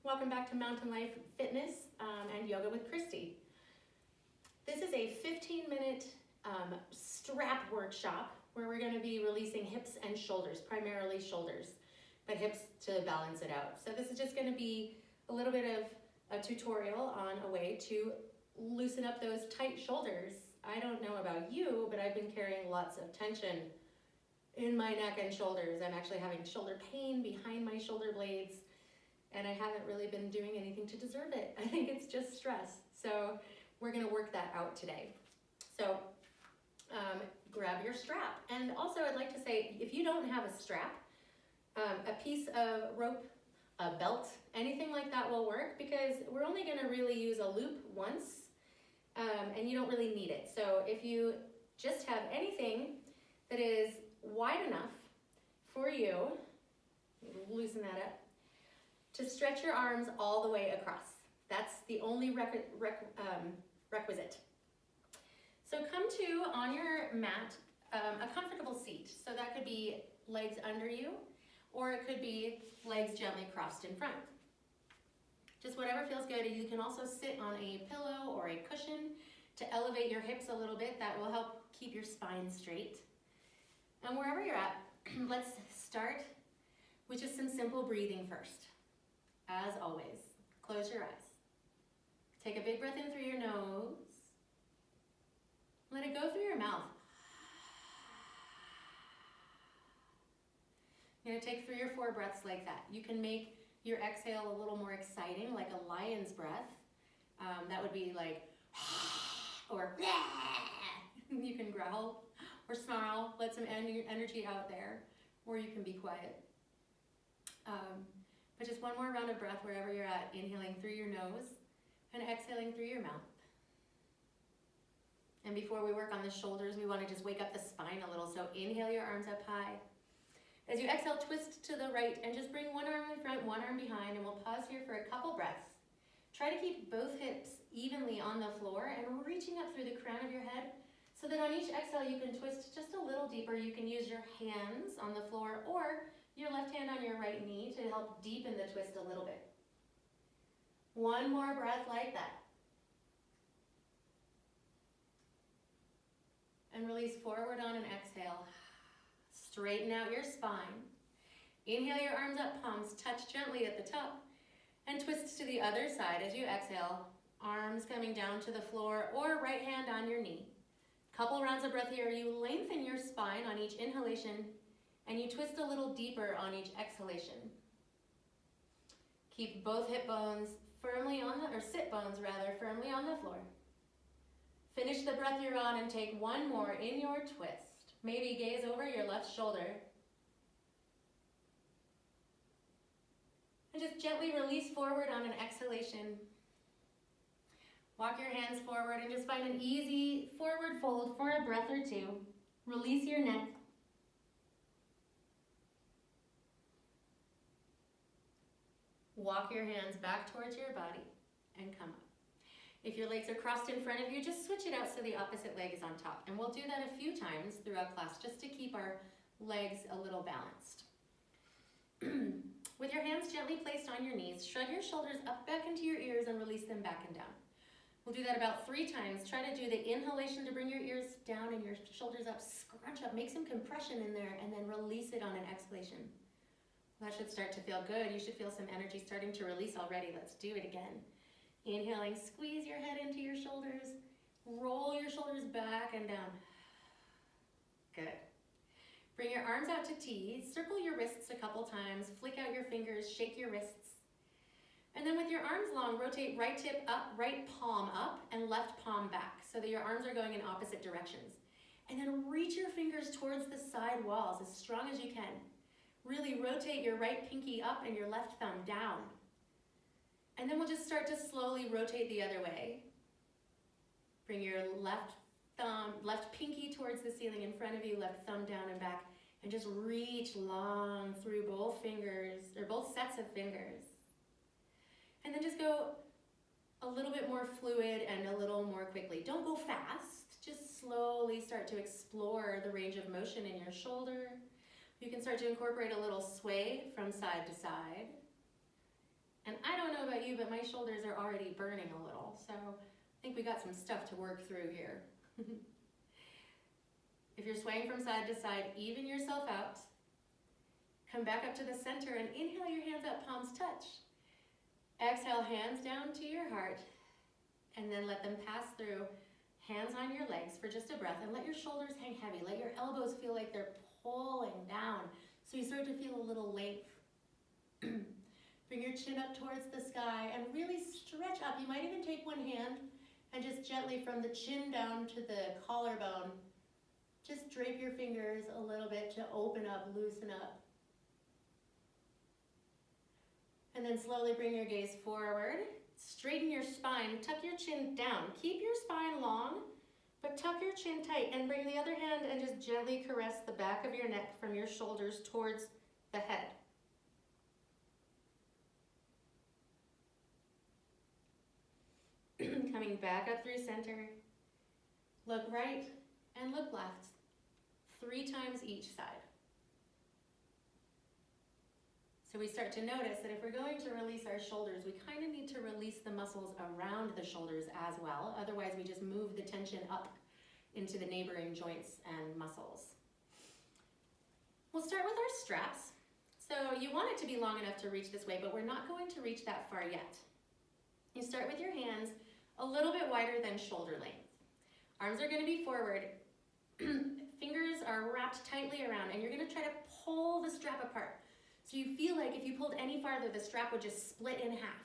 Welcome back to Mountain Life Fitness and Yoga with Christy. This is a 15-minute strap workshop where we're going to be releasing hips and shoulders, primarily shoulders, but hips to balance it out. So this is just going to be a little bit of a tutorial on a way to loosen up those tight shoulders. I don't know about you, but I've been carrying lots of tension in my neck and shoulders. I'm actually having shoulder pain behind my shoulder blades, and I haven't really been doing anything to deserve it. I think it's just stress. So we're gonna work that out today. So grab your strap. And also I'd like to say, if you don't have a strap, a piece of rope, a belt, anything like that will work, because we're only gonna really use a loop once, and you don't really need it. So if you just have anything that is wide enough for you, loosen that up, to stretch your arms all the way across. That's the only requisite. So come to, on your mat, a comfortable seat. So that could be legs under you, or it could be legs gently crossed in front. Just whatever feels good. You can also sit on a pillow or a cushion to elevate your hips a little bit. That will help keep your spine straight. And wherever you're at, let's start with just some simple breathing first. As always, close your eyes. Take a big breath in through your nose. Let it go through your mouth. You're gonna take 3 or 4 breaths like that. You can make your exhale a little more exciting, like a lion's breath. That would be like, or you can growl or snarl, let some energy out there, or you can be quiet. But just one more round of breath wherever you're at, inhaling through your nose and exhaling through your mouth. And before we work on the shoulders, we want to just wake up the spine a little. So inhale your arms up high. As you exhale, twist to the right and just bring one arm in front, one arm behind, and we'll pause here for a couple breaths. Try to keep both hips evenly on the floor and reaching up through the crown of your head, so that on each exhale you can twist just a little deeper. You can use your hands on the floor or your left hand on your right knee to help deepen the twist a little bit. One more breath like that. And release forward on an exhale. Straighten out your spine. Inhale your arms up, palms touch gently at the top, and twist to the other side as you exhale. Arms coming down to the floor or right hand on your knee. Couple rounds of breath here. You lengthen your spine on each inhalation, and you twist a little deeper on each exhalation. Keep both hip bones firmly on the, or sit bones rather, firmly on the floor. Finish the breath you're on and take one more in your twist. Maybe gaze over your left shoulder. And just gently release forward on an exhalation. Walk your hands forward and just find an easy forward fold for a breath or two. Release your neck. Walk your hands back towards your body and come up. If your legs are crossed in front of you, just switch it out so the opposite leg is on top. And we'll do that a few times throughout class just to keep our legs a little balanced. With your hands gently placed on your knees, shrug your shoulders up back into your ears and release them back and down. We'll do that about 3 times. Try to do the inhalation to bring your ears down and your shoulders up. Scrunch up, make some compression in there, and then release it on an exhalation. That should start to feel good. You should feel some energy starting to release already. Let's do it again. Inhaling, squeeze your head into your shoulders. Roll your shoulders back and down. Good. Bring your arms out to T. Circle your wrists a couple times. Flick out your fingers, shake your wrists. And then with your arms long, rotate right tip up, right palm up, and left palm back so that your arms are going in opposite directions. And then reach your fingers towards the side walls as strong as you can. Really rotate your right pinky up and your left thumb down. And then we'll just start to slowly rotate the other way. Bring your left pinky towards the ceiling in front of you, left thumb down and back, and just reach long through both fingers, or both sets of fingers. And then just go a little bit more fluid and a little more quickly. Don't go fast, just slowly start to explore the range of motion in your shoulder. You can start to incorporate a little sway from side to side. And I don't know about you, but my shoulders are already burning a little, so I think we got some stuff to work through here. If you're swaying from side to side, even yourself out. Come back up to the center and inhale your hands up, palms touch. Exhale, hands down to your heart, and then let them pass through, hands on your legs for just a breath, and let your shoulders hang heavy. Let your elbows feel like they're pulling down, so you start to feel a little length. Bring your chin up towards the sky and really stretch up. You might even take one hand and just gently from the chin down to the collarbone, just drape your fingers a little bit to open up, loosen up. And then slowly bring your gaze forward. Straighten your spine, tuck your chin down. Keep your spine long, but tuck your chin tight and bring the other hand and just gently caress the back of your neck from your shoulders towards the head. Coming back up through center. Look right and look left. 3 times each side. So we start to notice that if we're going to release our shoulders, we kind of need to release the muscles around the shoulders as well. Otherwise, we just move the tension up into the neighboring joints and muscles. We'll start with our straps. So you want it to be long enough to reach this way, but we're not going to reach that far yet. You start with your hands a little bit wider than shoulder length. Arms are going to be forward. Fingers are wrapped tightly around, and you're going to try to pull the strap apart. So you feel like if you pulled any farther, the strap would just split in half.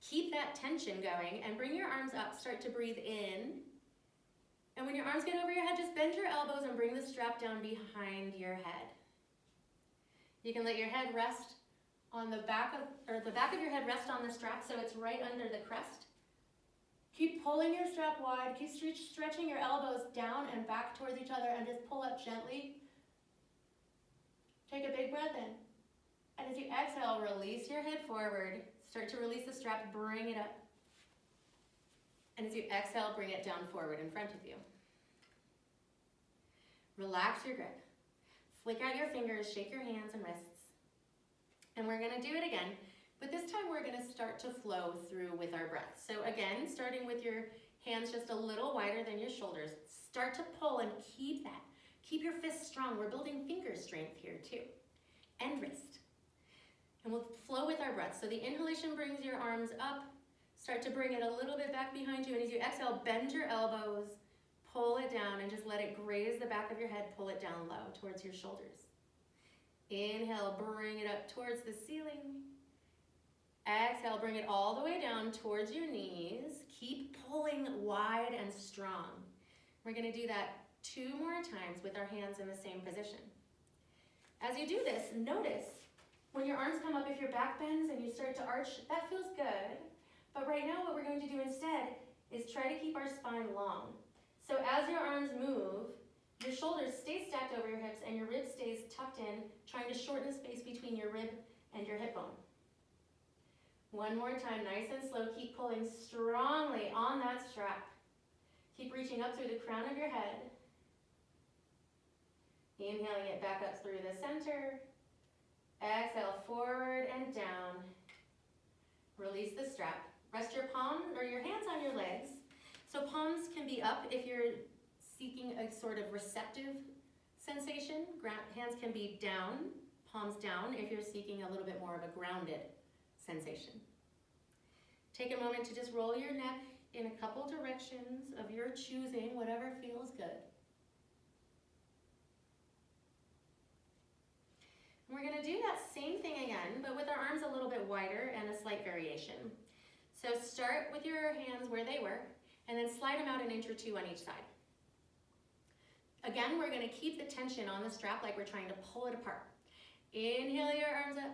Keep that tension going and bring your arms up. Start to breathe in. And when your arms get over your head, just bend your elbows and bring the strap down behind your head. You can let your head rest on the back of your head rest on the strap so it's right under the crest. Keep pulling your strap wide. Keep stretching your elbows down and back towards each other and just pull up gently. Take a big breath in. And as you exhale, release your head forward. Start to release the strap, bring it up. And as you exhale, bring it down forward in front of you. Relax your grip. Flick out your fingers, shake your hands and wrists. And we're gonna do it again, but this time we're gonna start to flow through with our breath. So again, starting with your hands just a little wider than your shoulders. Start to pull and keep that. Keep your fists strong. We're building finger strength here too. And wrist. And we'll flow with our breath. So the inhalation brings your arms up. Start to bring it a little bit back behind you. And as you exhale, bend your elbows, pull it down, and just let it graze the back of your head. Pull it down low towards your shoulders. Inhale, bring it up towards the ceiling. Exhale, bring it all the way down towards your knees. Keep pulling wide and strong. We're gonna do that 2 more times with our hands in the same position. As you do this, notice when your arms come up, if your back bends and you start to arch, that feels good. But right now what we're going to do instead is try to keep our spine long. So as your arms move, your shoulders stay stacked over your hips and your rib stays tucked in, trying to shorten the space between your rib and your hip bone. One more time, nice and slow. Keep pulling strongly on that strap. Keep reaching up through the crown of your head. Inhaling it back up through the center. Exhale, forward and down. Release the strap. Rest your palms or your hands on your legs. So palms can be up if you're seeking a sort of receptive sensation. Hands can be down, palms down if you're seeking a little bit more of a grounded sensation. Take a moment to just roll your neck in a couple directions of your choosing, whatever feels good. We're going to do that same thing again, but with our arms a little bit wider and a slight variation. So start with your hands where they were, and then slide them out an inch or 2 on each side. Again, we're going to keep the tension on the strap like we're trying to pull it apart. Inhale your arms up.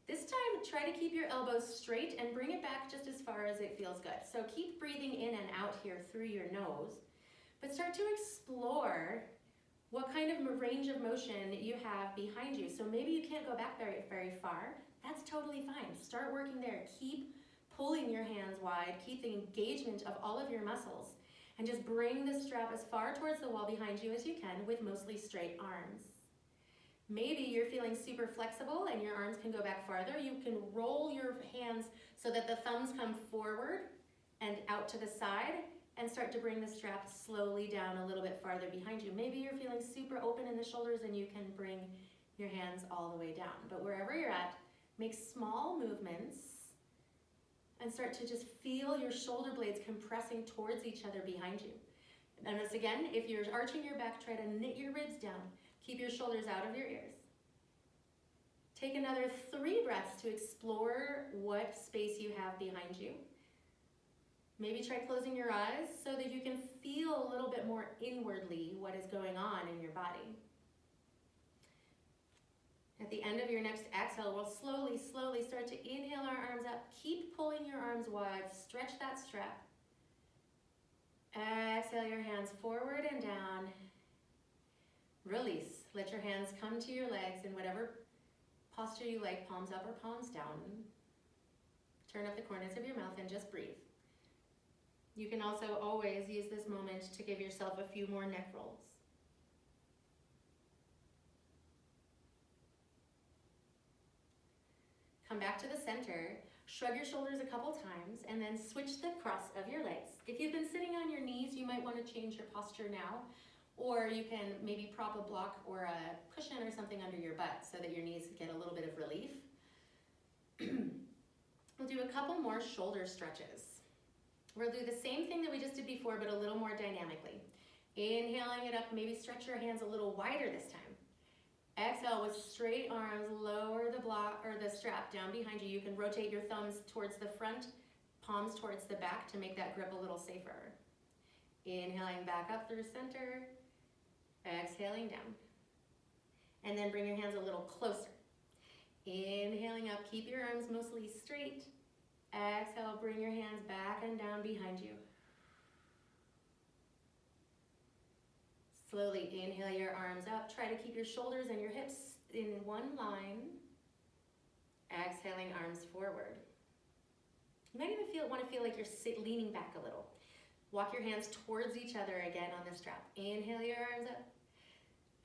This time, try to keep your elbows straight and bring it back just as far as it feels good. So keep breathing in and out here through your nose, but start to explore what kind of range of motion you have behind you. So maybe you can't go back very, very far. That's totally fine. Start working there. Keep pulling your hands wide. Keep the engagement of all of your muscles. And just bring the strap as far towards the wall behind you as you can with mostly straight arms. Maybe you're feeling super flexible and your arms can go back farther. You can roll your hands so that the thumbs come forward and out to the side and start to bring the strap slowly down a little bit farther behind you. Maybe you're feeling super open in the shoulders and you can bring your hands all the way down. But wherever you're at, make small movements and start to just feel your shoulder blades compressing towards each other behind you. And once again, if you're arching your back, try to knit your ribs down. Keep your shoulders out of your ears. Take another 3 breaths to explore what space you have behind you. Maybe try closing your eyes so that you can feel a little bit more inwardly what is going on in your body. At the end of your next exhale, we'll slowly start to inhale our arms up. Keep pulling your arms wide. Stretch that strap. Exhale your hands forward and down. Release. Let your hands come to your legs in whatever posture you like, palms up or palms down. Turn up the corners of your mouth and just breathe. You can also always use this moment to give yourself a few more neck rolls. Come back to the center, shrug your shoulders a couple times, and then switch the cross of your legs. If you've been sitting on your knees, you might want to change your posture now, or you can maybe prop a block or a cushion or something under your butt so that your knees get a little bit of relief. We'll do a couple more shoulder stretches. We'll do the same thing that we just did before, but a little more dynamically. Inhaling it up, maybe stretch your hands a little wider this time. Exhale with straight arms, lower the block or the strap down behind you. You can rotate your thumbs towards the front, palms towards the back to make that grip a little safer. Inhaling back up through center, exhaling down. And then bring your hands a little closer. Inhaling up, keep your arms mostly straight. Exhale, bring your hands back and down behind you. Slowly inhale your arms up. Try to keep your shoulders and your hips in one line. Exhaling arms forward. You might even want to feel like you're leaning back a little. Walk your hands towards each other again on the strap. Inhale your arms up.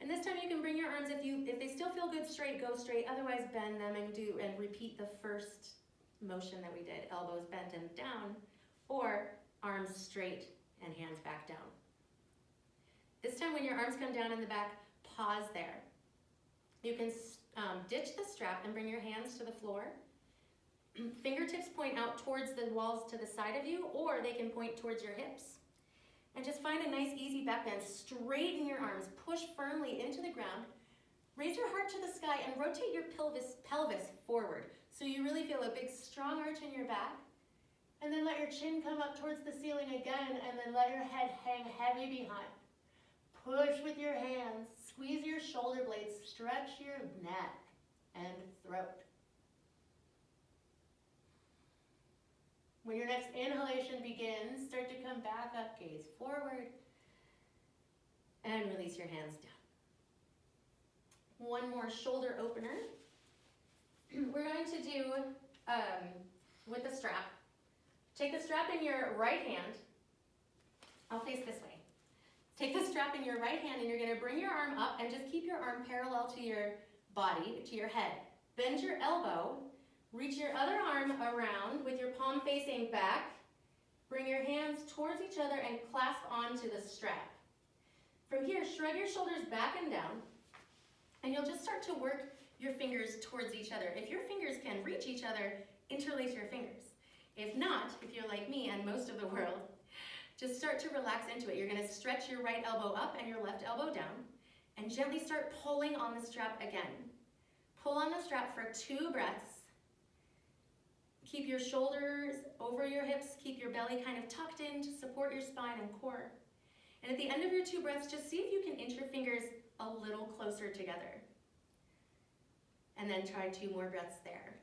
And this time you can bring your arms, if they still feel good straight, go straight. Otherwise bend them and repeat the first motion that we did. Elbows bent and down, or arms straight and hands back down. This time when your arms come down in the back, pause there. You can ditch the strap and bring your hands to the floor. Fingertips point out towards the walls to the side of you, or they can point towards your hips. And just find a nice easy back bend. Straighten your arms, push firmly into the ground. Raise your heart to the sky and rotate your pelvis forward. So you really feel a big strong arch in your back. And then let your chin come up towards the ceiling again, and then let your head hang heavy behind. Push with your hands, squeeze your shoulder blades, stretch your neck and throat. When your next inhalation begins, start to come back up, gaze forward, and release your hands down. One more shoulder opener. We're going to do with the strap. Take the strap in your right hand. I'll face this way. Take the strap in your right hand and you're going to bring your arm up and just keep your arm parallel to your body, to your head. Bend your elbow. Reach your other arm around with your palm facing back. Bring your hands towards each other and clasp onto the strap. From here, shrug your shoulders back and down, and you'll just start to work your fingers towards each other. If your fingers can reach each other, interlace your fingers. If not, if you're like me and most of the world, just start to relax into it. You're going to stretch your right elbow up and your left elbow down, and gently start pulling on the strap again. Pull on the strap for 2 breaths. Keep your shoulders over your hips. Keep your belly kind of tucked in to support your spine and core. And at the end of your 2 breaths, just see if you can inch your fingers a little closer together. And then try 2 more breaths there.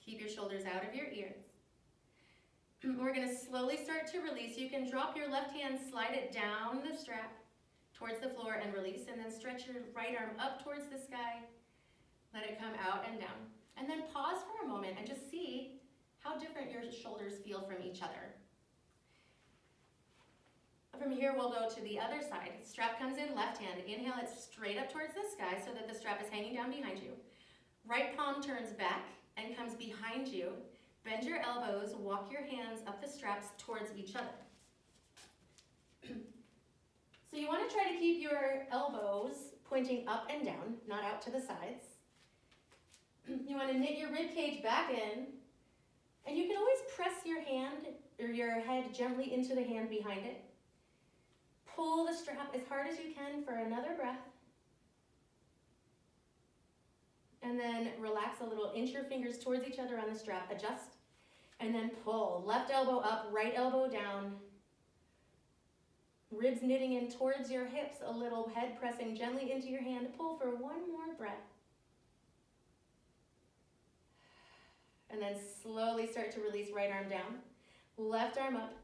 Keep your shoulders out of your ears. We're going to slowly start to release. You can drop your left hand, slide it down the strap towards the floor and release, and then stretch your right arm up towards the sky. Let it come out and down. And then pause for a moment and just see how different your shoulders feel from each other. From here, we'll go to the other side. Strap comes in left hand. Inhale it straight up towards the sky so that the strap is hanging down behind you. Right palm turns back and comes behind you. Bend your elbows, walk your hands up the straps towards each other. So you want to try to keep your elbows pointing up and down, not out to the sides. You want to knit your rib cage back in, and you can always press your hand or your head gently into the hand behind it. Pull the strap as hard as you can for another breath. And then relax a little, inch your fingers towards each other on the strap, adjust, and then pull. Left elbow up, right elbow down. Ribs knitting in towards your hips, a little head pressing gently into your hand. Pull for one more breath. And then slowly start to release right arm down. Left arm up,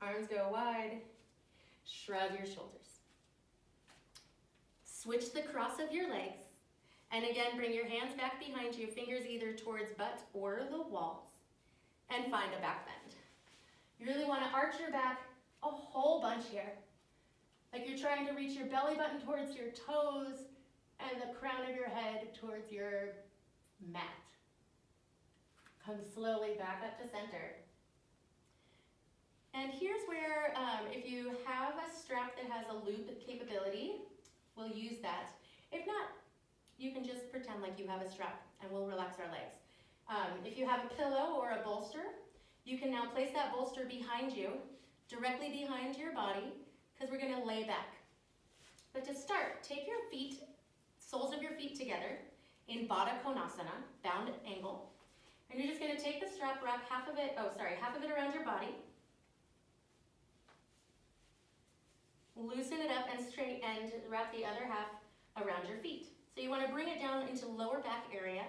arms go wide. Shrug your shoulders. Switch the cross of your legs. And again, bring your hands back behind you, fingers either towards butt or the walls. And find a back bend. You really want to arch your back a whole bunch here. Like you're trying to reach your belly button towards your toes and the crown of your head towards your mat. Come slowly back up to center. And here's where, if you have a strap that has a loop capability, we'll use that. If not, you can just pretend like you have a strap and we'll relax our legs. If you have a pillow or a bolster, you can now place that bolster behind you, directly behind your body, because we're going to lay back. But to start, take your feet, soles of your feet together in Baddha Konasana, bound angle. And you're just going to take the strap, wrap half of it around your body. Loosen it up and straight and wrap the other half around your feet. So you want to bring it down into lower back area.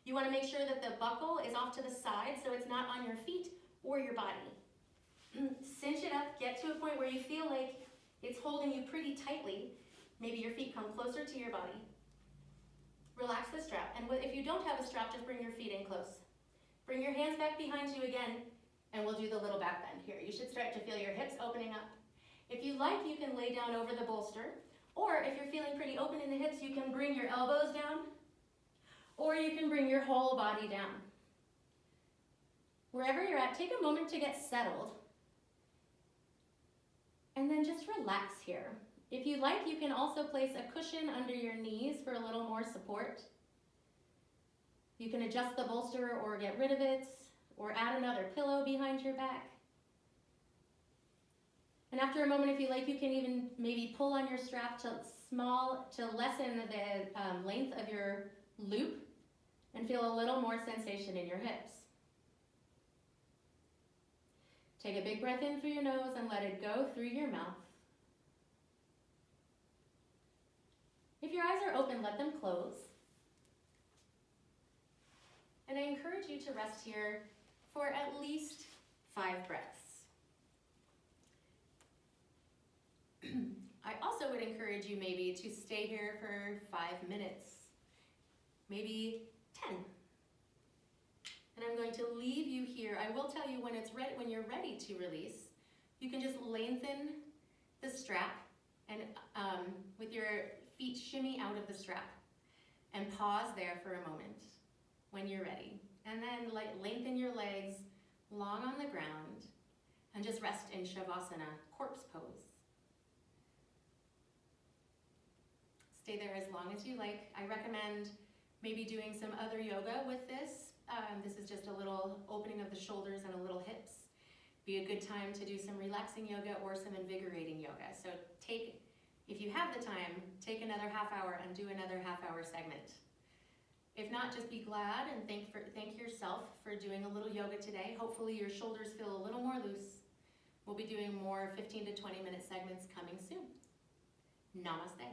You want to make sure that the buckle is off to the side so it's not on your feet or your body. Cinch it up, get to a point where you feel like it's holding you pretty tightly. Maybe your feet come closer to your body. Relax the strap. And if you don't have a strap, just bring your feet in close. Bring your hands back behind you again, and we'll do the little back bend here. You should start to feel your hips opening up. If you like, you can lay down over the bolster, or if you're feeling pretty open in the hips, you can bring your elbows down, or you can bring your whole body down. Wherever you're at, take a moment to get settled, and then just relax here. If you like, you can also place a cushion under your knees for a little more support. You can adjust the bolster or get rid of it, or add another pillow behind your back. And after a moment, if you like, you can even maybe pull on your strap to lessen the length of your loop and feel a little more sensation in your hips. Take a big breath in through your nose and let it go through your mouth. If your eyes are open, let them close. And I encourage you to rest here for at least 5 breaths. I also would encourage you maybe to stay here for 5 minutes, maybe 10. And I'm going to leave you here. I will tell you when you're ready to release, you can just lengthen the strap and with your feet shimmy out of the strap and pause there for a moment when you're ready. And then lengthen your legs long on the ground and just rest in Shavasana, corpse pose. Stay there as long as you like. I recommend maybe doing some other yoga with this. This is just a little opening of the shoulders and a little hips. Be a good time to do some relaxing yoga or some invigorating yoga. So if you have the time, take another half hour and do another half-hour segment. If not, just be glad and thank yourself for doing a little yoga today. Hopefully your shoulders feel a little more loose. We'll be doing more 15 to 20 minute segments coming soon. Namaste.